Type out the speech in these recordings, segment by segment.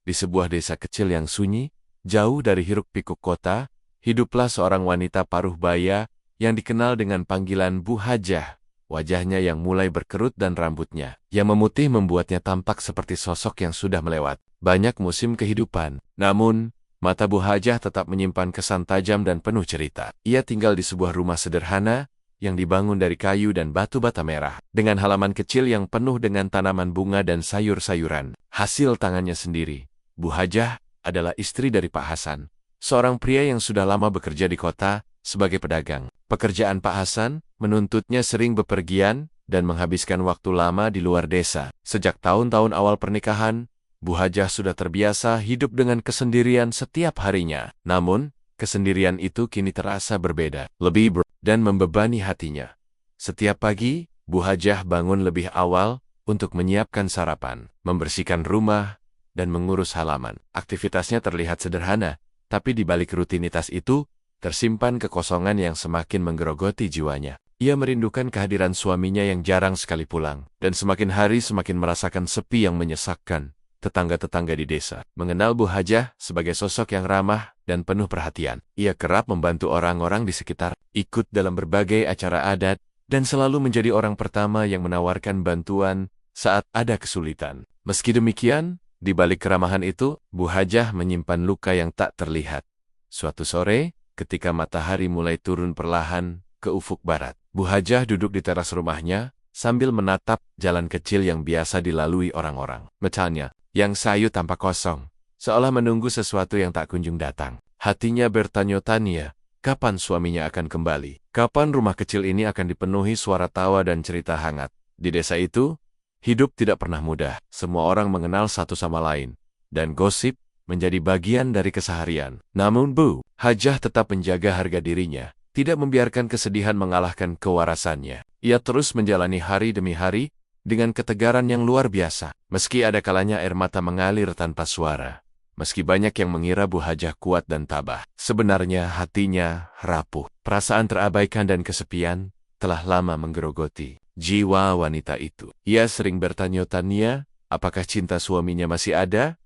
Di sebuah desa kecil yang sunyi, jauh dari hiruk-pikuk kota, hiduplah seorang wanita paruh baya yang dikenal dengan panggilan Bu Hajah. Wajahnya yang mulai berkerut dan rambutnya yang memutih membuatnya tampak seperti sosok yang sudah melewat banyak musim kehidupan. Namun, mata Bu Hajah tetap menyimpan kesan tajam dan penuh cerita. Ia tinggal di sebuah rumah sederhana yang dibangun dari kayu dan batu bata merah, dengan halaman kecil yang penuh dengan tanaman bunga dan sayur-sayuran hasil tangannya sendiri. Bu Hajah adalah istri dari Pak Hasan, seorang pria yang sudah lama bekerja di kota sebagai pedagang. Pekerjaan Pak Hasan menuntutnya sering bepergian dan menghabiskan waktu lama di luar desa. Sejak tahun-tahun awal pernikahan, Bu Hajah sudah terbiasa hidup dengan kesendirian setiap harinya. Namun, kesendirian itu kini terasa berbeda, lebih berat dan membebani hatinya. Setiap pagi, Bu Hajah bangun lebih awal untuk menyiapkan sarapan, membersihkan rumah, dan mengurus halaman. Aktivitasnya terlihat sederhana, tapi di balik rutinitas itu, tersimpan kekosongan yang semakin menggerogoti jiwanya. Ia merindukan kehadiran suaminya yang jarang sekali pulang, dan semakin hari semakin merasakan sepi yang menyesakkan. Tetangga-tetangga di desa mengenal Bu Hajah sebagai sosok yang ramah dan penuh perhatian. Ia kerap membantu orang-orang di sekitar, ikut dalam berbagai acara adat, dan selalu menjadi orang pertama yang menawarkan bantuan saat ada kesulitan. Meski demikian, di balik keramahan itu, Bu Hajah menyimpan luka yang tak terlihat. Suatu sore, ketika matahari mulai turun perlahan ke ufuk barat, Bu Hajah duduk di teras rumahnya sambil menatap jalan kecil yang biasa dilalui orang-orang. Matanya yang sayu tampak kosong, seolah menunggu sesuatu yang tak kunjung datang. Hatinya bertanya-tanya, kapan suaminya akan kembali? Kapan rumah kecil ini akan dipenuhi suara tawa dan cerita hangat? Di desa itu, hidup tidak pernah mudah. Semua orang mengenal satu sama lain, dan gosip menjadi bagian dari keseharian. Namun Bu Hajah tetap menjaga harga dirinya, tidak membiarkan kesedihan mengalahkan kewarasannya. Ia terus menjalani hari demi hari dengan ketegaran yang luar biasa. Meski ada kalanya air mata mengalir tanpa suara. Meski banyak yang mengira Bu Hajah kuat dan tabah, sebenarnya hatinya rapuh. Perasaan terabaikan dan kesepian telah lama menggerogoti jiwa wanita itu. Ia sering bertanya-tanya, apakah cinta suaminya masih ada?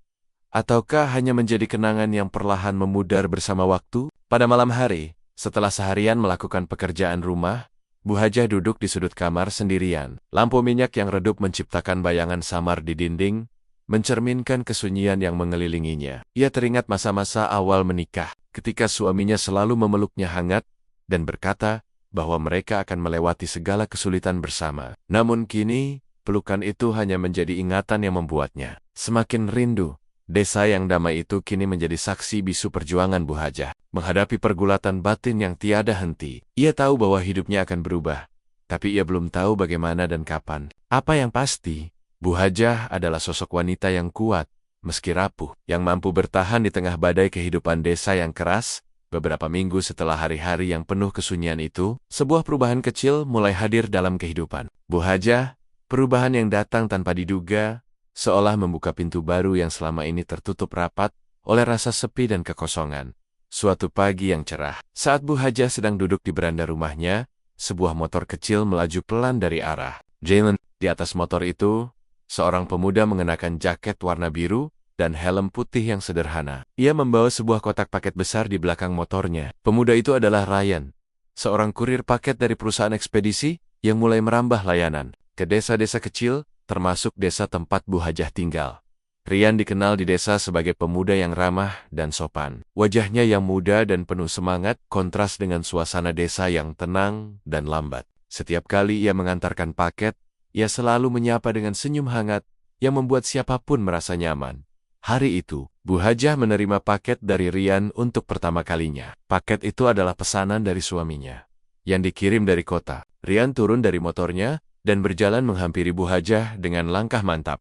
Ataukah hanya menjadi kenangan yang perlahan memudar bersama waktu? Pada malam hari, setelah seharian melakukan pekerjaan rumah, Bu Hajah duduk di sudut kamar sendirian. Lampu minyak yang redup menciptakan bayangan samar di dinding, mencerminkan kesunyian yang mengelilinginya. Ia teringat masa-masa awal menikah, ketika suaminya selalu memeluknya hangat dan berkata bahwa mereka akan melewati segala kesulitan bersama. Namun kini, pelukan itu hanya menjadi ingatan yang membuatnya semakin rindu. Desa yang damai itu kini menjadi saksi bisu perjuangan Bu Hajah menghadapi pergulatan batin yang tiada henti. Ia tahu bahwa hidupnya akan berubah, tapi ia belum tahu bagaimana dan kapan. Apa yang pasti, Bu Hajah adalah sosok wanita yang kuat, meski rapuh, yang mampu bertahan di tengah badai kehidupan desa yang keras. Beberapa minggu setelah hari-hari yang penuh kesunyian itu, sebuah perubahan kecil mulai hadir dalam kehidupan Bu Hajah. Perubahan yang datang tanpa diduga, seolah membuka pintu baru yang selama ini tertutup rapat oleh rasa sepi dan kekosongan. Suatu pagi yang cerah, saat Bu Hajah sedang duduk di beranda rumahnya, sebuah motor kecil melaju pelan dari arah jalan. Di atas motor itu, seorang pemuda mengenakan jaket warna biru dan helm putih yang sederhana. Ia membawa sebuah kotak paket besar di belakang motornya. Pemuda itu adalah Ryan, seorang kurir paket dari perusahaan ekspedisi yang mulai merambah layanan ke desa-desa kecil, termasuk desa tempat Bu Hajah tinggal. Ryan dikenal di desa sebagai pemuda yang ramah dan sopan. Wajahnya yang muda dan penuh semangat kontras dengan suasana desa yang tenang dan lambat. Setiap kali ia mengantarkan paket, ia selalu menyapa dengan senyum hangat yang membuat siapapun merasa nyaman. Hari itu, Bu Hajah menerima paket dari Ryan untuk pertama kalinya. Paket itu adalah pesanan dari suaminya yang dikirim dari kota. Ryan turun dari motornya dan berjalan menghampiri Bu Hajah dengan langkah mantap.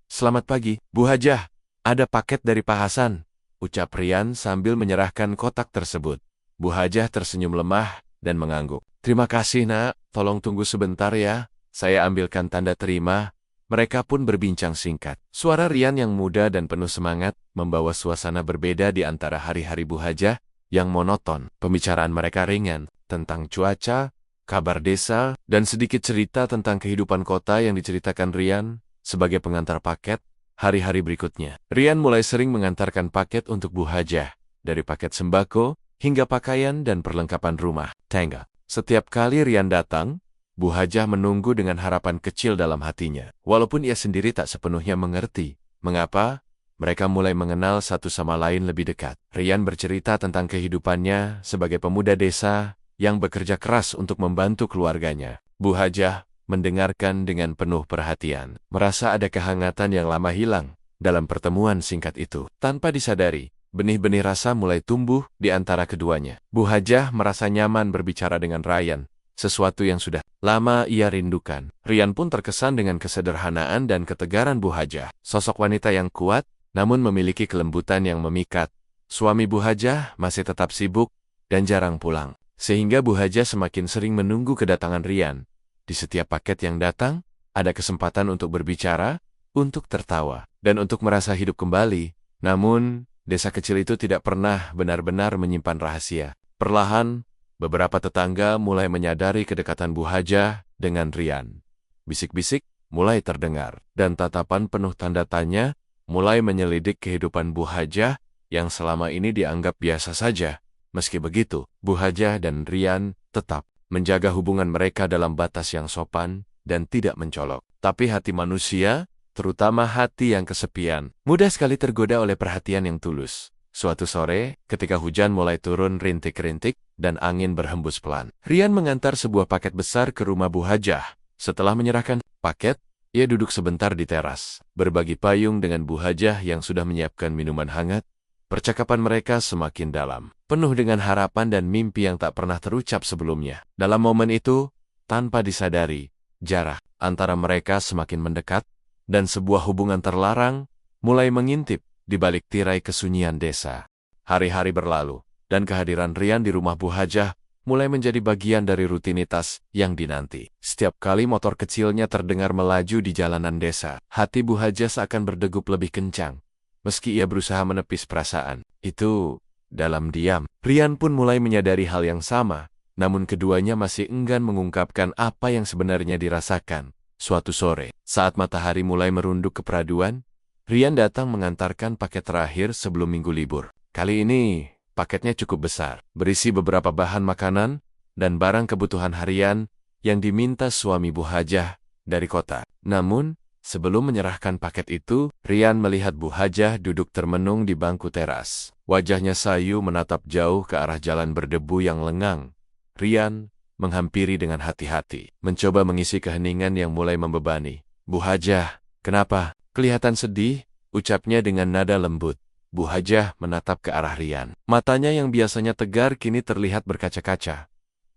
"Selamat pagi, Bu Hajah. Ada paket dari Pak Hasan," ucap Ryan sambil menyerahkan kotak tersebut. Bu Hajah tersenyum lemah dan mengangguk. "Terima kasih, Nak. Tolong tunggu sebentar ya. Saya ambilkan tanda terima." Mereka pun berbincang singkat. Suara Ryan yang muda dan penuh semangat membawa suasana berbeda di antara hari-hari Bu Hajah yang monoton. Pembicaraan mereka ringan tentang cuaca, kabar desa, dan sedikit cerita tentang kehidupan kota yang diceritakan Ryan sebagai pengantar paket. Hari-hari berikutnya, Rian mulai sering mengantarkan paket untuk Bu Hajah, dari paket sembako hingga pakaian dan perlengkapan rumah tangga. Setiap kali Rian datang, Bu Hajah menunggu dengan harapan kecil dalam hatinya. Walaupun ia sendiri tak sepenuhnya mengerti mengapa, mereka mulai mengenal satu sama lain lebih dekat. Rian bercerita tentang kehidupannya sebagai pemuda desa yang bekerja keras untuk membantu keluarganya. Bu Hajah mendengarkan dengan penuh perhatian, merasa ada kehangatan yang lama hilang dalam pertemuan singkat itu. Tanpa disadari, benih-benih rasa mulai tumbuh di antara keduanya. Bu Hajah merasa nyaman berbicara dengan Rian, sesuatu yang sudah lama ia rindukan. Rian pun terkesan dengan kesederhanaan dan ketegaran Bu Hajah. Sosok wanita yang kuat, namun memiliki kelembutan yang memikat. Suami Bu Hajah masih tetap sibuk dan jarang pulang, sehingga Bu Hajah semakin sering menunggu kedatangan Rian. Di setiap paket yang datang, ada kesempatan untuk berbicara, untuk tertawa, dan untuk merasa hidup kembali. Namun, desa kecil itu tidak pernah benar-benar menyimpan rahasia. Perlahan, beberapa tetangga mulai menyadari kedekatan Bu Hajah dengan Rian. Bisik-bisik mulai terdengar, dan tatapan penuh tanda tanya mulai menyelidik kehidupan Bu Hajah yang selama ini dianggap biasa saja. Meski begitu, Bu Hajah dan Rian tetap menjaga hubungan mereka dalam batas yang sopan dan tidak mencolok. Tapi hati manusia, terutama hati yang kesepian, mudah sekali tergoda oleh perhatian yang tulus. Suatu sore, ketika hujan mulai turun rintik-rintik dan angin berhembus pelan, Rian mengantar sebuah paket besar ke rumah Bu Hajah. Setelah menyerahkan paket, ia duduk sebentar di teras, berbagi payung dengan Bu Hajah yang sudah menyiapkan minuman hangat. Percakapan mereka semakin dalam, penuh dengan harapan dan mimpi yang tak pernah terucap sebelumnya. Dalam momen itu, tanpa disadari, jarak antara mereka semakin mendekat, dan sebuah hubungan terlarang mulai mengintip di balik tirai kesunyian desa. Hari-hari berlalu, dan kehadiran Rian di rumah Bu Hajah mulai menjadi bagian dari rutinitas yang dinanti. Setiap kali motor kecilnya terdengar melaju di jalanan desa, hati Bu Hajah seakan berdegup lebih kencang. Meski ia berusaha menepis perasaan itu dalam diam, Rian pun mulai menyadari hal yang sama, namun keduanya masih enggan mengungkapkan apa yang sebenarnya dirasakan. Suatu sore, saat matahari mulai merunduk ke peraduan, Rian datang mengantarkan paket terakhir sebelum minggu libur. Kali ini, paketnya cukup besar, berisi beberapa bahan makanan dan barang kebutuhan harian yang diminta suami Bu Hajah dari kota. Namun, sebelum menyerahkan paket itu, Rian melihat Bu Hajah duduk termenung di bangku teras. Wajahnya sayu menatap jauh ke arah jalan berdebu yang lengang. Rian menghampiri dengan hati-hati, mencoba mengisi keheningan yang mulai membebani. "Bu Hajah, kenapa? Kelihatan sedih," ucapnya dengan nada lembut. Bu Hajah menatap ke arah Rian. Matanya yang biasanya tegar kini terlihat berkaca-kaca.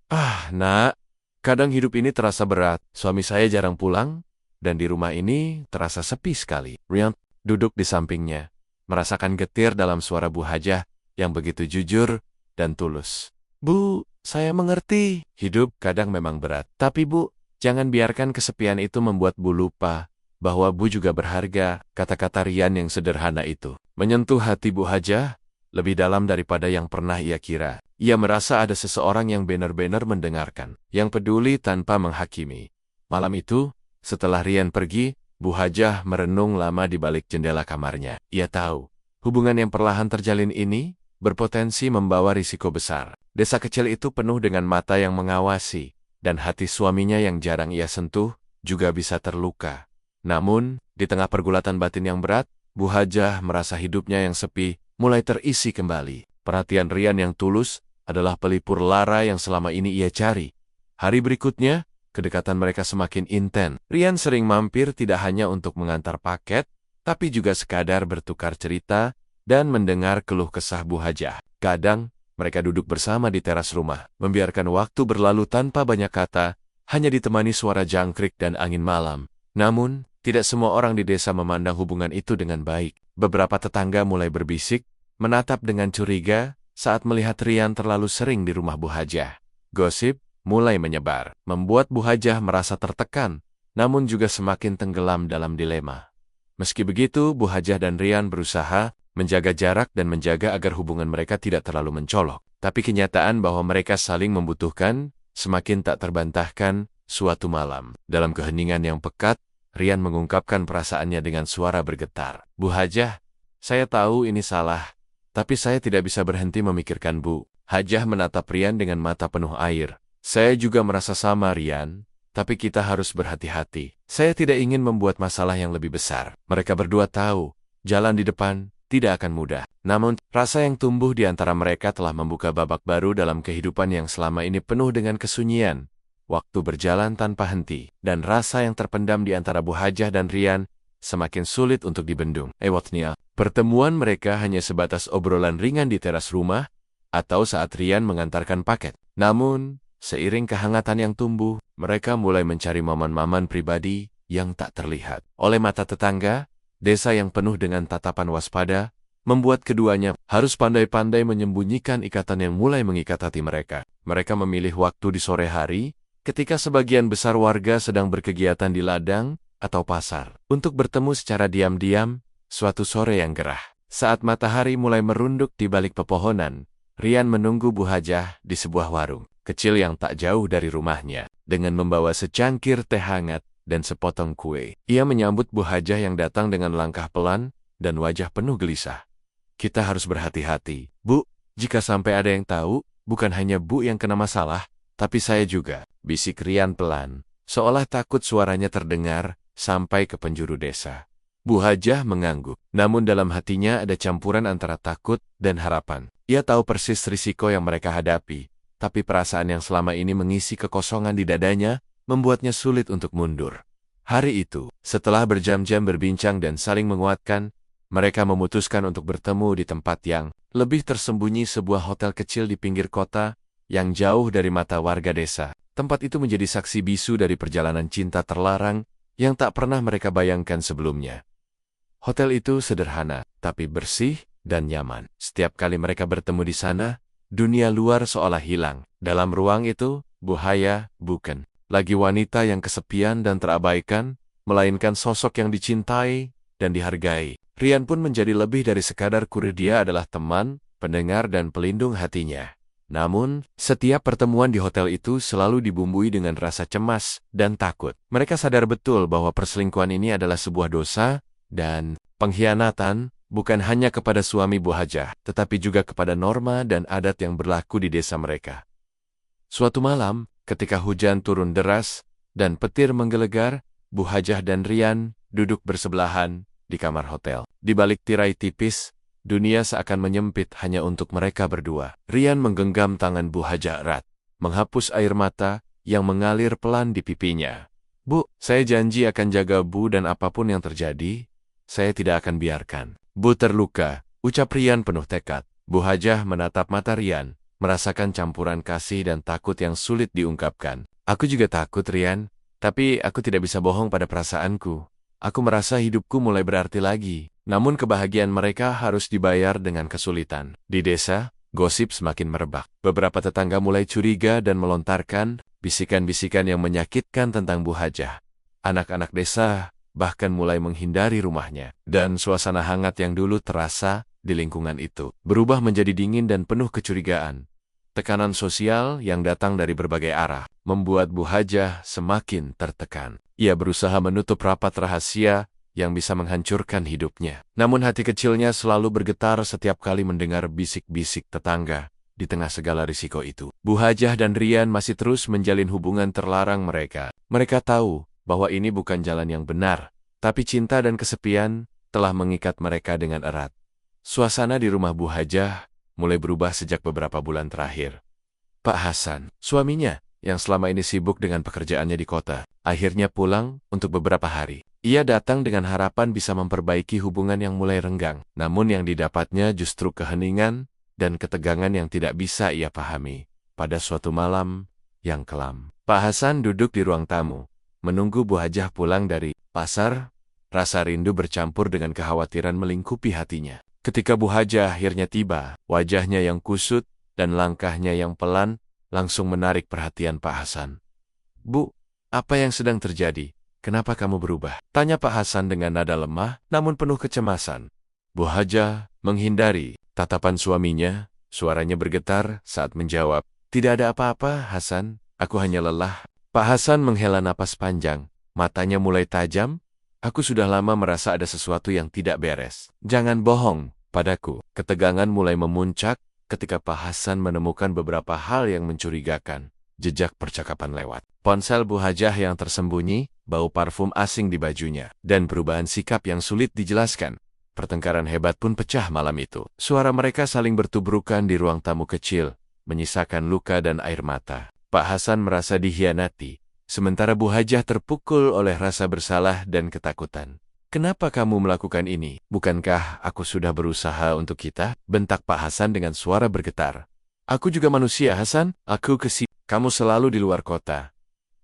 "Ah, Nak, kadang hidup ini terasa berat. Suami saya jarang pulang, dan di rumah ini terasa sepi sekali." Rian duduk di sampingnya, merasakan getir dalam suara Bu Hajah yang begitu jujur dan tulus. "Bu, saya mengerti. Hidup kadang memang berat. Tapi Bu, jangan biarkan kesepian itu membuat Bu lupa bahwa Bu juga berharga." Kata-kata Rian yang sederhana itu menyentuh hati Bu Hajah lebih dalam daripada yang pernah ia kira. Ia merasa ada seseorang yang benar-benar mendengarkan, yang peduli tanpa menghakimi. Malam itu, setelah Rian pergi, Bu Hajah merenung lama di balik jendela kamarnya. Ia tahu, hubungan yang perlahan terjalin ini berpotensi membawa risiko besar. Desa kecil itu penuh dengan mata yang mengawasi, dan hati suaminya yang jarang ia sentuh juga bisa terluka. Namun, di tengah pergulatan batin yang berat, Bu Hajah merasa hidupnya yang sepi mulai terisi kembali. Perhatian Rian yang tulus adalah pelipur lara yang selama ini ia cari. Hari berikutnya, kedekatan mereka semakin intens. Rian sering mampir tidak hanya untuk mengantar paket, tapi juga sekadar bertukar cerita dan mendengar keluh kesah Bu Hajah. Kadang, mereka duduk bersama di teras rumah, membiarkan waktu berlalu tanpa banyak kata, hanya ditemani suara jangkrik dan angin malam. Namun, tidak semua orang di desa memandang hubungan itu dengan baik. Beberapa tetangga mulai berbisik, menatap dengan curiga saat melihat Rian terlalu sering di rumah Bu Hajah. Gosip mulai menyebar, membuat Bu Hajah merasa tertekan, namun juga semakin tenggelam dalam dilema. Meski begitu, Bu Hajah dan Rian berusaha menjaga jarak dan menjaga agar hubungan mereka tidak terlalu mencolok. Tapi kenyataan bahwa mereka saling membutuhkan semakin tak terbantahkan. Suatu malam, dalam keheningan yang pekat, Rian mengungkapkan perasaannya dengan suara bergetar. Bu Hajah, saya tahu ini salah, tapi saya tidak bisa berhenti memikirkan Bu. Hajah menatap Rian dengan mata penuh air. Saya juga merasa sama, Rian, tapi kita harus berhati-hati. Saya tidak ingin membuat masalah yang lebih besar. Mereka berdua tahu, jalan di depan tidak akan mudah. Namun, rasa yang tumbuh di antara mereka telah membuka babak baru dalam kehidupan yang selama ini penuh dengan kesunyian. Waktu berjalan tanpa henti, dan rasa yang terpendam di antara Bu Hajah dan Rian semakin sulit untuk dibendung. Lewatnya, pertemuan mereka hanya sebatas obrolan ringan di teras rumah, atau saat Rian mengantarkan paket. Namun, seiring kehangatan yang tumbuh, mereka mulai mencari momen-momen pribadi yang tak terlihat oleh mata tetangga. Desa yang penuh dengan tatapan waspada, membuat keduanya harus pandai-pandai menyembunyikan ikatan yang mulai mengikat hati mereka. Mereka memilih waktu di sore hari, ketika sebagian besar warga sedang berkegiatan di ladang atau pasar, untuk bertemu secara diam-diam, suatu sore yang gerah. Saat matahari mulai merunduk di balik pepohonan, Rian menunggu Bu Hajah di sebuah warung kecil yang tak jauh dari rumahnya, dengan membawa secangkir teh hangat dan sepotong kue. Ia menyambut Bu Hajah yang datang dengan langkah pelan dan wajah penuh gelisah. Kita harus berhati-hati, Bu. Jika sampai ada yang tahu, bukan hanya Bu yang kena masalah, tapi saya juga, bisik Rian pelan, seolah takut suaranya terdengar sampai ke penjuru desa. Bu Hajah mengangguk, namun dalam hatinya ada campuran antara takut dan harapan. Ia tahu persis risiko yang mereka hadapi, tapi perasaan yang selama ini mengisi kekosongan di dadanya membuatnya sulit untuk mundur. Hari itu, setelah berjam-jam berbincang dan saling menguatkan, mereka memutuskan untuk bertemu di tempat yang lebih tersembunyi, sebuah hotel kecil di pinggir kota yang jauh dari mata warga desa. Tempat itu menjadi saksi bisu dari perjalanan cinta terlarang yang tak pernah mereka bayangkan sebelumnya. Hotel itu sederhana, tapi bersih dan nyaman. Setiap kali mereka bertemu di sana, dunia luar seolah hilang. Dalam ruang itu, Bu Hajah bukan lagi wanita yang kesepian dan terabaikan, melainkan sosok yang dicintai dan dihargai. Rian pun menjadi lebih dari sekadar kurir. Dia adalah teman, pendengar dan pelindung hatinya. Namun, setiap pertemuan di hotel itu selalu dibumbui dengan rasa cemas dan takut. Mereka sadar betul bahwa perselingkuhan ini adalah sebuah dosa dan pengkhianatan, bukan hanya kepada suami Bu Hajah, tetapi juga kepada norma dan adat yang berlaku di desa mereka. Suatu malam, ketika hujan turun deras dan petir menggelegar, Bu Hajah dan Rian duduk bersebelahan di kamar hotel. Di balik tirai tipis, dunia seakan menyempit hanya untuk mereka berdua. Rian menggenggam tangan Bu Hajah erat, menghapus air mata yang mengalir pelan di pipinya. Bu, saya janji akan jaga Bu dan apapun yang terjadi, saya tidak akan biarkan Bu terluka, ucap Rian penuh tekad. Bu Hajah menatap mata Rian, merasakan campuran kasih dan takut yang sulit diungkapkan. Aku juga takut, Rian, tapi aku tidak bisa bohong pada perasaanku. Aku merasa hidupku mulai berarti lagi. Namun kebahagiaan mereka harus dibayar dengan kesulitan. Di desa, gosip semakin merebak. Beberapa tetangga mulai curiga dan melontarkan bisikan-bisikan yang menyakitkan tentang Bu Hajah. Anak-anak desa bahkan mulai menghindari rumahnya. Dan suasana hangat yang dulu terasa di lingkungan itu berubah menjadi dingin dan penuh kecurigaan. Tekanan sosial yang datang dari berbagai arah membuat Bu Hajah semakin tertekan. Ia berusaha menutup rapat rahasia yang bisa menghancurkan hidupnya. Namun hati kecilnya selalu bergetar setiap kali mendengar bisik-bisik tetangga. Di tengah segala risiko itu, Bu Hajah dan Rian masih terus menjalin hubungan terlarang mereka. Mereka tahu bahwa ini bukan jalan yang benar, tapi cinta dan kesepian telah mengikat mereka dengan erat. Suasana di rumah Bu Hajah mulai berubah sejak beberapa bulan terakhir. Pak Hasan, suaminya, yang selama ini sibuk dengan pekerjaannya di kota, akhirnya pulang untuk beberapa hari. Ia datang dengan harapan bisa memperbaiki hubungan yang mulai renggang. Namun yang didapatnya justru keheningan dan ketegangan yang tidak bisa ia pahami. Pada suatu malam yang kelam, Pak Hasan duduk di ruang tamu, menunggu Bu Hajah pulang dari pasar. Rasa rindu bercampur dengan kekhawatiran melingkupi hatinya. Ketika Bu Hajah akhirnya tiba, wajahnya yang kusut dan langkahnya yang pelan langsung menarik perhatian Pak Hasan. Bu, apa yang sedang terjadi? Kenapa kamu berubah? Tanya Pak Hasan dengan nada lemah namun penuh kecemasan. Bu Hajah menghindari tatapan suaminya, suaranya bergetar saat menjawab. Tidak ada apa-apa, Hasan, aku hanya lelah. Pak Hasan menghela napas panjang, matanya mulai tajam Aku sudah lama merasa ada sesuatu yang tidak beres. Jangan bohong padaku. Ketegangan mulai memuncak ketika Pak Hasan menemukan beberapa hal yang mencurigakan. Jejak percakapan lewat ponsel Bu Hajah yang tersembunyi, bau parfum asing di bajunya, dan perubahan sikap yang sulit dijelaskan. Pertengkaran hebat pun pecah malam itu. Suara mereka saling bertubrukan di ruang tamu kecil, menyisakan luka dan air mata. Pak Hasan merasa dikhianati, sementara Bu Hajah terpukul oleh rasa bersalah dan ketakutan. Kenapa kamu melakukan ini? Bukankah aku sudah berusaha untuk kita? Bentak Pak Hasan dengan suara bergetar. Aku juga manusia, Hasan. Aku kesini. Kamu selalu di luar kota.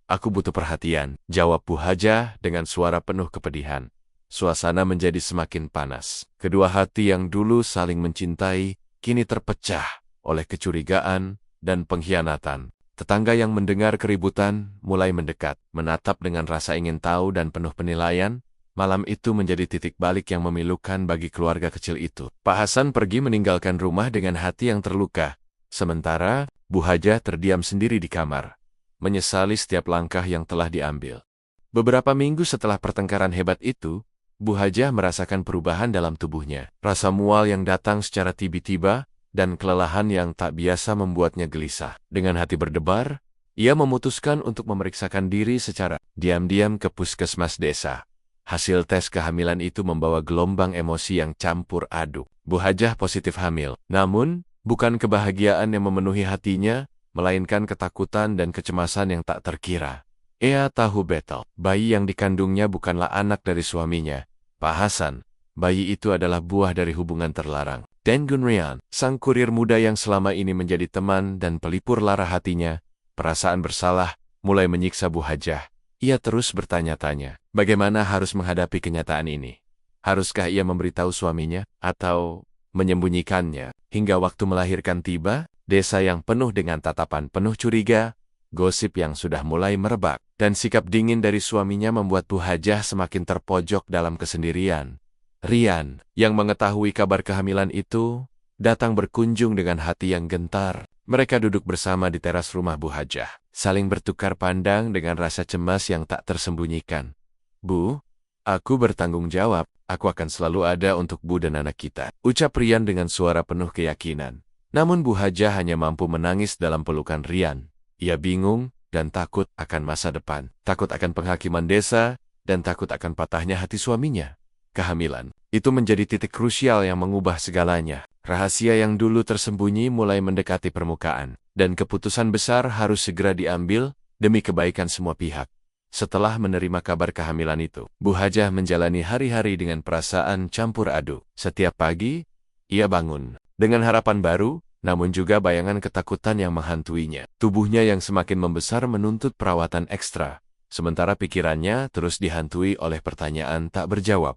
Aku butuh perhatian, jawab Bu Hajah dengan suara penuh kepedihan. Suasana menjadi semakin panas. Kedua hati yang dulu saling mencintai, kini terpecah oleh kecurigaan dan pengkhianatan. Tetangga yang mendengar keributan mulai mendekat, menatap dengan rasa ingin tahu dan penuh penilaian. Malam itu menjadi titik balik yang memilukan bagi keluarga kecil itu. Pak Hasan pergi meninggalkan rumah dengan hati yang terluka. Sementara, Bu Hajah terdiam sendiri di kamar, menyesali setiap langkah yang telah diambil. Beberapa minggu setelah pertengkaran hebat itu, Bu Hajah merasakan perubahan dalam tubuhnya. Rasa mual yang datang secara tiba-tiba, dan kelelahan yang tak biasa membuatnya gelisah. Dengan hati berdebar, ia memutuskan untuk memeriksakan diri secara diam-diam ke puskesmas desa. Hasil tes kehamilan itu membawa gelombang emosi yang campur aduk. Bu Hajah positif hamil. Namun, bukan kebahagiaan yang memenuhi hatinya, melainkan ketakutan dan kecemasan yang tak terkira. Ia tahu betul, bayi yang dikandungnya bukanlah anak dari suaminya, Pak Hasan. Bayi itu adalah buah dari hubungan terlarang. Dengun Rian, sang kurir muda yang selama ini menjadi teman dan pelipur lara hatinya, perasaan bersalah mulai menyiksa Bu Hajah. Ia terus bertanya-tanya, bagaimana harus menghadapi kenyataan ini? Haruskah ia memberitahu suaminya, atau menyembunyikannya? Hingga waktu melahirkan tiba, desa yang penuh dengan tatapan penuh curiga, gosip yang sudah mulai merebak, dan sikap dingin dari suaminya membuat Bu Hajah semakin terpojok dalam kesendirian. Rian, yang mengetahui kabar kehamilan itu, datang berkunjung dengan hati yang gentar. Mereka duduk bersama di teras rumah Bu Hajah, saling bertukar pandang dengan rasa cemas yang tak tersembunyikan. Bu, aku bertanggung jawab, aku akan selalu ada untuk Bu dan anak kita, ucap Rian dengan suara penuh keyakinan. Namun Bu Hajah hanya mampu menangis dalam pelukan Rian. Ia bingung dan takut akan masa depan, takut akan penghakiman desa, dan takut akan patahnya hati suaminya. Kehamilan itu menjadi titik krusial yang mengubah segalanya. Rahasia yang dulu tersembunyi mulai mendekati permukaan, dan keputusan besar harus segera diambil demi kebaikan semua pihak. Setelah menerima kabar kehamilan itu, Bu Hajah menjalani hari-hari dengan perasaan campur aduk. Setiap pagi, ia bangun dengan harapan baru, namun juga bayangan ketakutan yang menghantuinya. Tubuhnya yang semakin membesar menuntut perawatan ekstra, sementara pikirannya terus dihantui oleh pertanyaan tak berjawab.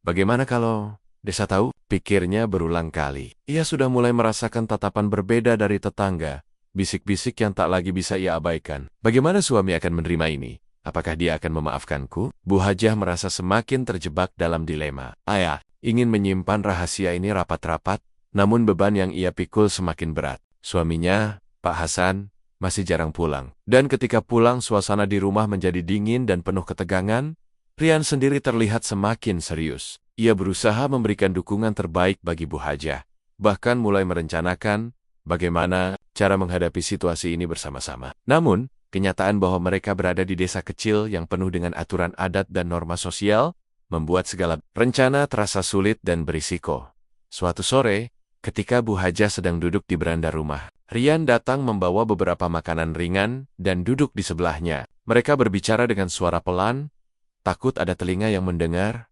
Bagaimana kalau desa tahu? Pikirnya berulang kali. Ia sudah mulai merasakan tatapan berbeda dari tetangga, bisik-bisik yang tak lagi bisa ia abaikan. Bagaimana suami akan menerima ini? Apakah dia akan memaafkanku? Bu Hajah merasa semakin terjebak dalam dilema. Ayah ingin menyimpan rahasia ini rapat-rapat, namun beban yang ia pikul semakin berat. Suaminya, Pak Hasan, masih jarang pulang. Dan ketika pulang, suasana di rumah menjadi dingin dan penuh ketegangan. Rian sendiri terlihat semakin serius. Ia berusaha memberikan dukungan terbaik bagi Bu Hajah, bahkan mulai merencanakan bagaimana cara menghadapi situasi ini bersama-sama. Namun, kenyataan bahwa mereka berada di desa kecil yang penuh dengan aturan adat dan norma sosial, membuat segala rencana terasa sulit dan berisiko. Suatu sore, ketika Bu Hajah sedang duduk di beranda rumah, Rian datang membawa beberapa makanan ringan dan duduk di sebelahnya. Mereka berbicara dengan suara pelan, takut ada telinga yang mendengar.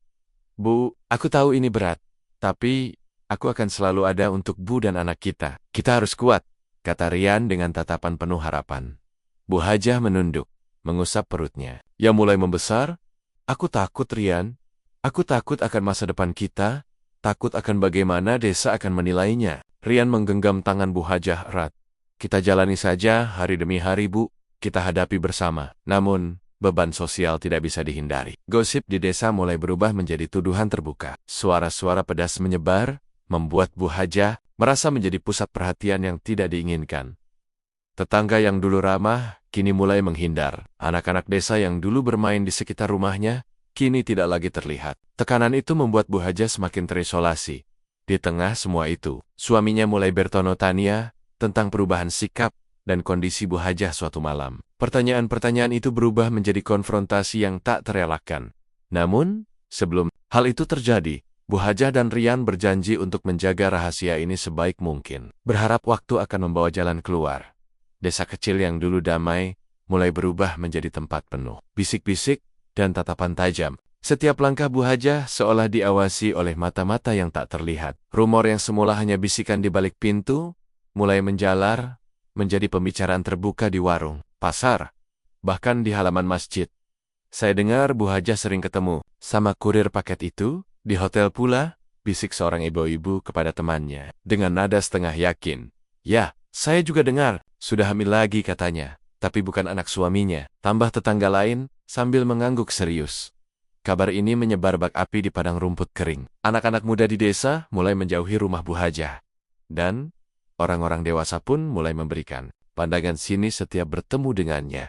Bu, aku tahu ini berat, tapi aku akan selalu ada untuk Bu dan anak kita. Kita harus kuat, kata Rian dengan tatapan penuh harapan. Bu Hajah menunduk, mengusap perutnya. Ia mulai membesar. Aku takut, Rian. Aku takut akan masa depan kita, takut akan bagaimana desa akan menilainya. Rian menggenggam tangan Bu Hajah erat. Kita jalani saja hari demi hari, Bu. Kita hadapi bersama. Namun, beban sosial tidak bisa dihindari. Gosip di desa mulai berubah menjadi tuduhan terbuka. Suara-suara pedas menyebar, membuat Bu Hajah merasa menjadi pusat perhatian yang tidak diinginkan. Tetangga yang dulu ramah, kini mulai menghindar. Anak-anak desa yang dulu bermain di sekitar rumahnya, kini tidak lagi terlihat. Tekanan itu membuat Bu Haja semakin terisolasi. Di tengah semua itu, suaminya mulai bertanya tanya tentang perubahan sikap dan kondisi Bu Haja suatu malam. Pertanyaan-pertanyaan itu berubah menjadi konfrontasi yang tak terelakkan. Namun, sebelum hal itu terjadi, Bu Haja dan Rian berjanji untuk menjaga rahasia ini sebaik mungkin. Berharap waktu akan membawa jalan keluar. Desa kecil yang dulu damai mulai berubah menjadi tempat penuh bisik-bisik dan tatapan tajam. Setiap langkah Bu Haja seolah diawasi oleh mata-mata yang tak terlihat. Rumor yang semula hanya bisikan di balik pintu, mulai menjalar, menjadi pembicaraan terbuka di warung, pasar, bahkan di halaman masjid. Saya dengar Bu Haja sering ketemu sama kurir paket itu, di hotel pula, bisik seorang ibu-ibu kepada temannya, dengan nada setengah yakin. Ya, saya juga dengar, sudah hamil lagi katanya, tapi bukan anak suaminya, tambah tetangga lain, sambil mengangguk serius. Kabar ini menyebar bak api di padang rumput kering. Anak-anak muda di desa mulai menjauhi rumah Bu Haja. Dan orang-orang dewasa pun mulai memberikan pandangan sinis setiap bertemu dengannya.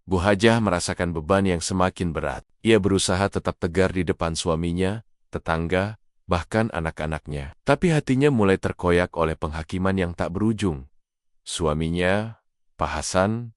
Bu Haja merasakan beban yang semakin berat. Ia berusaha tetap tegar di depan suaminya, tetangga, bahkan anak-anaknya. Tapi hatinya mulai terkoyak oleh penghakiman yang tak berujung. Suaminya, Pak Hasan,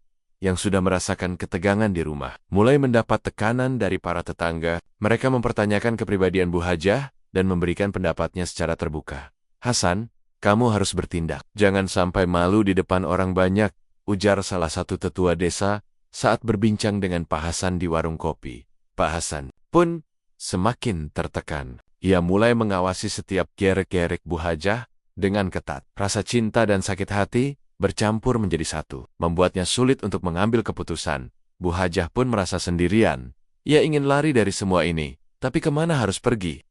yang sudah merasakan ketegangan di rumah, mulai mendapat tekanan dari para tetangga. Mereka mempertanyakan kepribadian Bu Haja dan memberikan pendapatnya secara terbuka. Hasan, kamu harus bertindak. Jangan sampai malu di depan orang banyak, ujar salah satu tetua desa saat berbincang dengan Pak Hasan di warung kopi. Pak Hasan pun semakin tertekan. Ia mulai mengawasi setiap gerak-gerik Bu Haja dengan ketat. Rasa cinta dan sakit hati bercampur menjadi satu, membuatnya sulit untuk mengambil keputusan. Bu Hajah pun merasa sendirian. Ia ingin lari dari semua ini, tapi kemana harus pergi?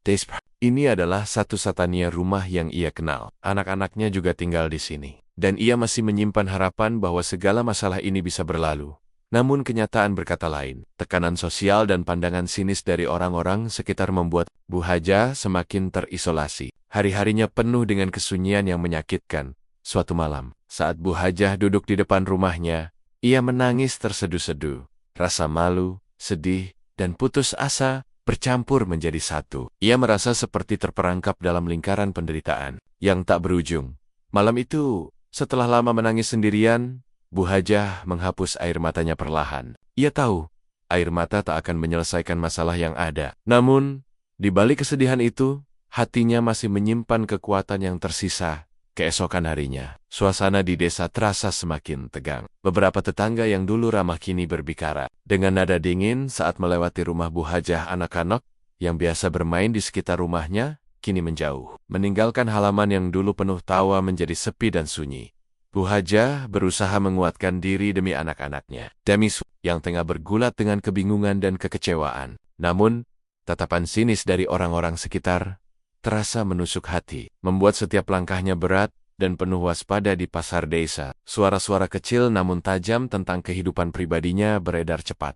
Ini adalah satu-satunya rumah yang ia kenal. Anak-anaknya juga tinggal di sini. Dan ia masih menyimpan harapan bahwa segala masalah ini bisa berlalu. Namun kenyataan berkata lain. Tekanan sosial dan pandangan sinis dari orang-orang sekitar membuat Bu Hajah semakin terisolasi. Hari-harinya penuh dengan kesunyian yang menyakitkan. Suatu malam, saat Bu Hajah duduk di depan rumahnya, ia menangis terseduh-seduh. Rasa malu, sedih, dan putus asa bercampur menjadi satu. Ia merasa seperti terperangkap dalam lingkaran penderitaan yang tak berujung. Malam itu, setelah lama menangis sendirian, Bu Hajah menghapus air matanya perlahan. Ia tahu, air mata tak akan menyelesaikan masalah yang ada. Namun, di balik kesedihan itu, hatinya masih menyimpan kekuatan yang tersisa. Keesokan harinya, suasana di desa terasa semakin tegang. Beberapa tetangga yang dulu ramah kini berbicara dengan nada dingin saat melewati rumah Bu Hajah. Anak-anak yang biasa bermain di sekitar rumahnya kini menjauh, meninggalkan halaman yang dulu penuh tawa menjadi sepi dan sunyi. Bu Hajah berusaha menguatkan diri demi anak-anaknya, demi yang tengah bergulat dengan kebingungan dan kekecewaan. Namun, tatapan sinis dari orang-orang sekitar terasa menusuk hati, membuat setiap langkahnya berat dan penuh waspada di pasar desa. Suara-suara kecil namun tajam tentang kehidupan pribadinya beredar cepat.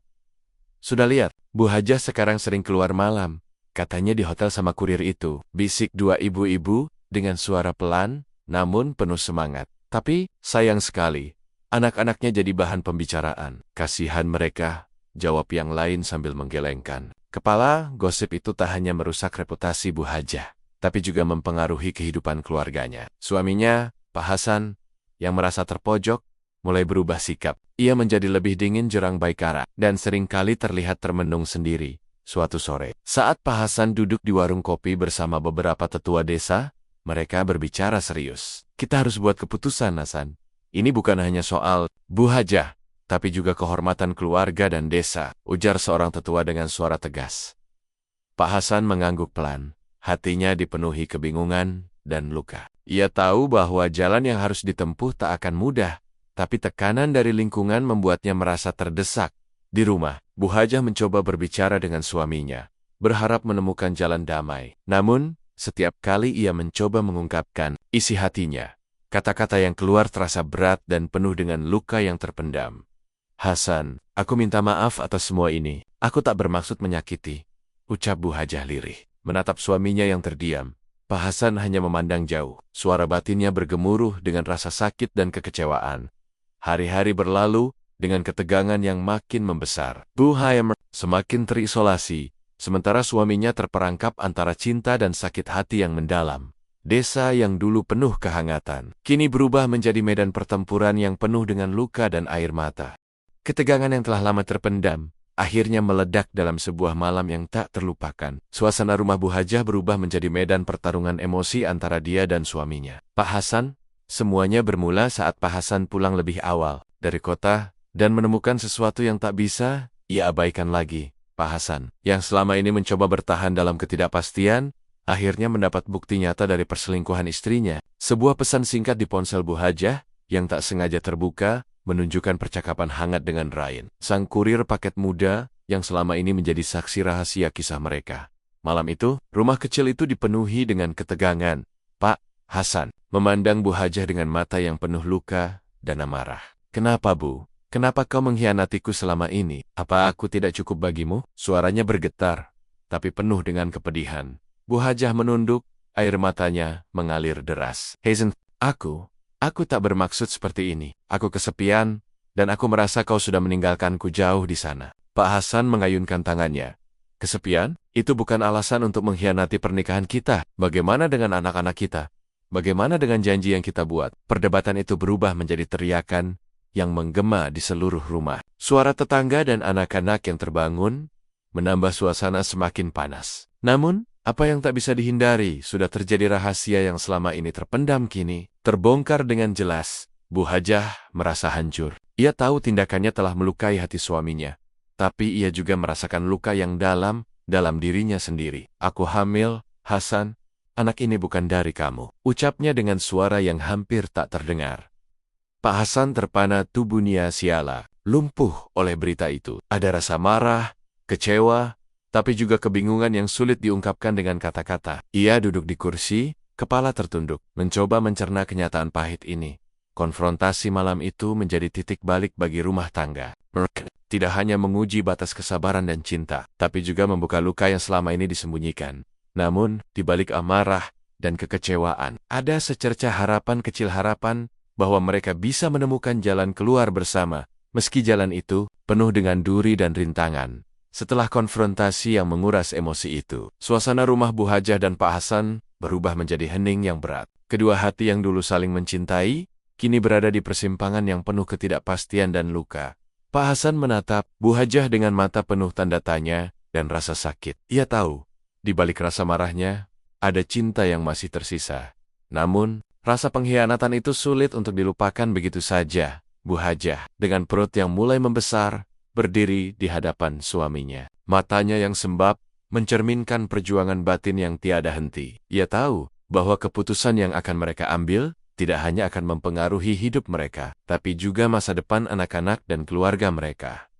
Sudah lihat, Bu Hajah sekarang sering keluar malam, katanya di hotel sama kurir itu, bisik dua ibu-ibu dengan suara pelan namun penuh semangat. Tapi, sayang sekali, anak-anaknya jadi bahan pembicaraan. Kasihan mereka, jawab yang lain sambil menggelengkan kepala. Gosip itu tak hanya merusak reputasi Bu Hajah, tapi juga mempengaruhi kehidupan keluarganya. Suaminya, Pak Hasan, yang merasa terpojok, mulai berubah sikap. Ia menjadi lebih dingin Jurang Baikara, dan seringkali terlihat termenung sendiri. Suatu sore, saat Pak Hasan duduk di warung kopi bersama beberapa tetua desa, mereka berbicara serius. Kita harus buat keputusan, Hasan. Ini bukan hanya soal Bu Hajah, tapi juga kehormatan keluarga dan desa, ujar seorang tetua dengan suara tegas. Pak Hasan mengangguk pelan. Hatinya dipenuhi kebingungan dan luka. Ia tahu bahwa jalan yang harus ditempuh tak akan mudah, tapi tekanan dari lingkungan membuatnya merasa terdesak. Di rumah, Bu Hajah mencoba berbicara dengan suaminya, berharap menemukan jalan damai. Namun, setiap kali ia mencoba mengungkapkan isi hatinya, kata-kata yang keluar terasa berat dan penuh dengan luka yang terpendam. Hasan, aku minta maaf atas semua ini. Aku tak bermaksud menyakiti, ucap Bu Hajah lirih. Menatap suaminya yang terdiam, Pak Hasan hanya memandang jauh. Suara batinnya bergemuruh dengan rasa sakit dan kekecewaan. Hari-hari berlalu dengan ketegangan yang makin membesar. Bu Hajah semakin terisolasi. sementara suaminya terperangkap antara cinta dan sakit hati yang mendalam. Desa yang dulu penuh kehangatan, kini berubah menjadi medan pertempuran yang penuh dengan luka dan air mata. Ketegangan yang telah lama terpendam, akhirnya meledak dalam sebuah malam yang tak terlupakan. Suasana rumah Bu Hajah berubah menjadi medan pertarungan emosi antara dia dan suaminya. Pak Hasan, semuanya bermula saat Pak Hasan pulang lebih awal dari kota dan menemukan sesuatu yang tak bisa ia abaikan lagi. Pak Hasan, yang selama ini mencoba bertahan dalam ketidakpastian, akhirnya mendapat bukti nyata dari perselingkuhan istrinya. Sebuah pesan singkat di ponsel Bu Hajah yang tak sengaja terbuka menunjukkan percakapan hangat dengan Ryan, sang kurir paket muda yang selama ini menjadi saksi rahasia kisah mereka. Malam itu, rumah kecil itu dipenuhi dengan ketegangan. Pak Hasan memandang Bu Hajah dengan mata yang penuh luka dan amarah. "Kenapa, Bu? Kenapa kau mengkhianatiku selama ini? Apa aku tidak cukup bagimu?" Suaranya bergetar, tapi penuh dengan kepedihan. Bu Hajah menunduk, air matanya mengalir deras. "Hazen, aku tak bermaksud seperti ini. Aku kesepian, dan aku merasa kau sudah meninggalkanku jauh di sana." Pak Hasan mengayunkan tangannya. "Kesepian? Itu bukan alasan untuk mengkhianati pernikahan kita. Bagaimana dengan anak-anak kita? Bagaimana dengan janji yang kita buat?" Perdebatan itu berubah menjadi teriakan yang menggema di seluruh rumah. Suara tetangga dan anak-anak yang terbangun menambah suasana semakin panas. Namun, apa yang tak bisa dihindari sudah terjadi. Rahasia yang selama ini terpendam kini terbongkar dengan jelas. Bu Hajah merasa hancur. Ia tahu tindakannya telah melukai hati suaminya, tapi ia juga merasakan luka yang dalam dirinya sendiri. "Aku hamil, Hasan. Anak ini bukan dari kamu," ucapnya dengan suara yang hampir tak terdengar. Pak Hasan terpana tubuhnya siala, lumpuh oleh berita itu. Ada rasa marah, kecewa, tapi juga kebingungan yang sulit diungkapkan dengan kata-kata. Ia duduk di kursi, kepala tertunduk, mencoba mencerna kenyataan pahit ini. Konfrontasi malam itu menjadi titik balik bagi rumah tangga. Mereka tidak hanya menguji batas kesabaran dan cinta, tapi juga membuka luka yang selama ini disembunyikan. Namun, di balik amarah dan kekecewaan, ada secercah harapan kecil, harapan bahwa mereka bisa menemukan jalan keluar bersama, meski jalan itu penuh dengan duri dan rintangan. Setelah konfrontasi yang menguras emosi itu, suasana rumah Bu Hajah dan Pak Hasan berubah menjadi hening yang berat. Kedua hati yang dulu saling mencintai, kini berada di persimpangan yang penuh ketidakpastian dan luka. Pak Hasan menatap Bu Hajah dengan mata penuh tanda tanya dan rasa sakit. Ia tahu, di balik rasa marahnya, ada cinta yang masih tersisa. Namun, rasa pengkhianatan itu sulit untuk dilupakan begitu saja. Bu Hajah, dengan perut yang mulai membesar, berdiri di hadapan suaminya. Matanya yang sembab mencerminkan perjuangan batin yang tiada henti. Ia tahu bahwa keputusan yang akan mereka ambil tidak hanya akan mempengaruhi hidup mereka, tapi juga masa depan anak-anak dan keluarga mereka.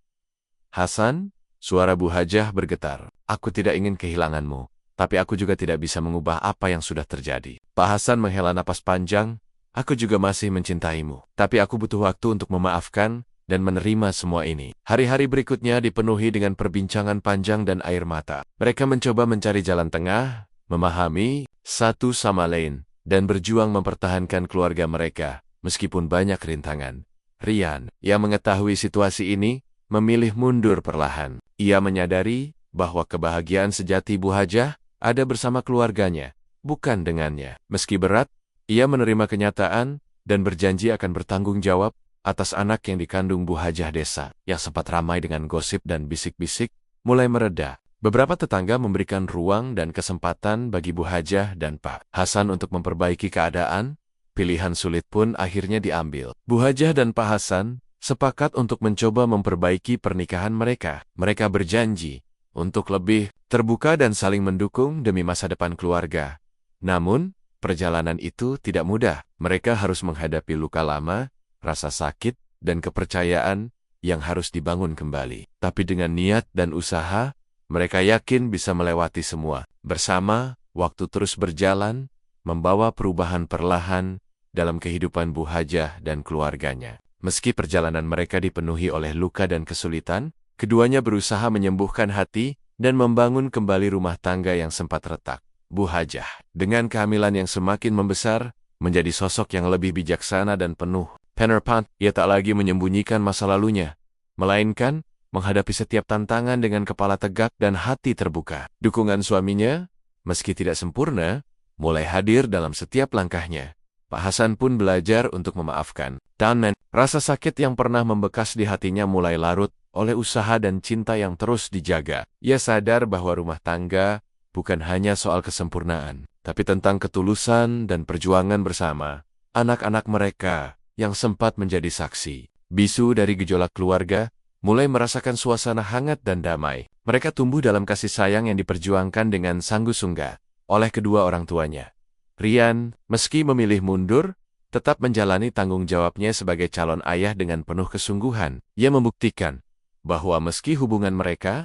"Hasan," suara Bu Hajah bergetar, "aku tidak ingin kehilanganmu, tapi aku juga tidak bisa mengubah apa yang sudah terjadi." Pak Hasan menghela napas panjang, "Aku juga masih mencintaimu, tapi aku butuh waktu untuk memaafkan dan menerima semua ini." Hari-hari berikutnya dipenuhi dengan perbincangan panjang dan air mata. Mereka mencoba mencari jalan tengah, memahami satu sama lain, dan berjuang mempertahankan keluarga mereka, meskipun banyak rintangan. Ryan, yang mengetahui situasi ini, memilih mundur perlahan. Ia menyadari bahwa kebahagiaan sejati Bu Hajah ada bersama keluarganya, bukan dengannya. Meski berat, ia menerima kenyataan dan berjanji akan bertanggung jawab atas anak yang dikandung Bu Hajah. Desa yang sempat ramai dengan gosip dan bisik-bisik mulai mereda. Beberapa tetangga memberikan ruang dan kesempatan bagi Bu Hajah dan Pak Hasan untuk memperbaiki keadaan. Pilihan sulit pun akhirnya diambil. Bu Hajah dan Pak Hasan sepakat untuk mencoba memperbaiki pernikahan mereka. Mereka berjanji untuk lebih terbuka dan saling mendukung demi masa depan keluarga. Namun, perjalanan itu tidak mudah. Mereka harus menghadapi luka lama, rasa sakit, dan kepercayaan yang harus dibangun kembali. Tapi dengan niat dan usaha, mereka yakin bisa melewati semua. Bersama, waktu terus berjalan, membawa perubahan perlahan dalam kehidupan Bu Hajah dan keluarganya. Meski perjalanan mereka dipenuhi oleh luka dan kesulitan, keduanya berusaha menyembuhkan hati dan membangun kembali rumah tangga yang sempat retak. Bu Hajah, dengan kehamilan yang semakin membesar, menjadi sosok yang lebih bijaksana dan penuh penerbaan. Ia tak lagi menyembunyikan masa lalunya, melainkan menghadapi setiap tantangan dengan kepala tegak dan hati terbuka. Dukungan suaminya, meski tidak sempurna, mulai hadir dalam setiap langkahnya. Pak Hasan pun belajar untuk memaafkan. Dan rasa sakit yang pernah membekas di hatinya mulai larut oleh usaha dan cinta yang terus dijaga. Ia sadar bahwa rumah tangga bukan hanya soal kesempurnaan, tapi tentang ketulusan dan perjuangan bersama. Anak-anak mereka yang sempat menjadi saksi bisu dari gejolak keluarga, mulai merasakan suasana hangat dan damai. Mereka tumbuh dalam kasih sayang yang diperjuangkan dengan sanggup-sungguh oleh kedua orang tuanya. Rian, meski memilih mundur, tetap menjalani tanggung jawabnya sebagai calon ayah dengan penuh kesungguhan. Ia membuktikan bahwa meski hubungan mereka,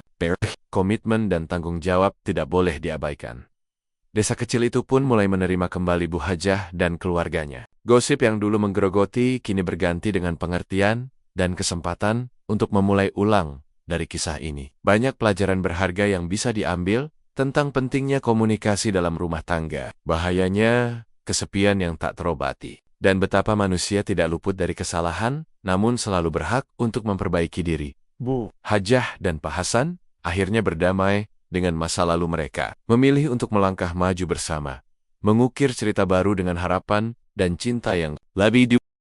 komitmen dan tanggung jawab tidak boleh diabaikan. Desa kecil itu pun mulai menerima kembali Bu Hajah dan keluarganya. Gosip yang dulu menggerogoti kini berganti dengan pengertian dan kesempatan untuk memulai ulang dari kisah ini. Banyak pelajaran berharga yang bisa diambil tentang pentingnya komunikasi dalam rumah tangga, bahayanya kesepian yang tak terobati, dan betapa manusia tidak luput dari kesalahan, namun selalu berhak untuk memperbaiki diri. Bu Hajah dan Pak Hasan akhirnya berdamai dengan masa lalu mereka, memilih untuk melangkah maju bersama, mengukir cerita baru dengan harapan dan cinta yang lebih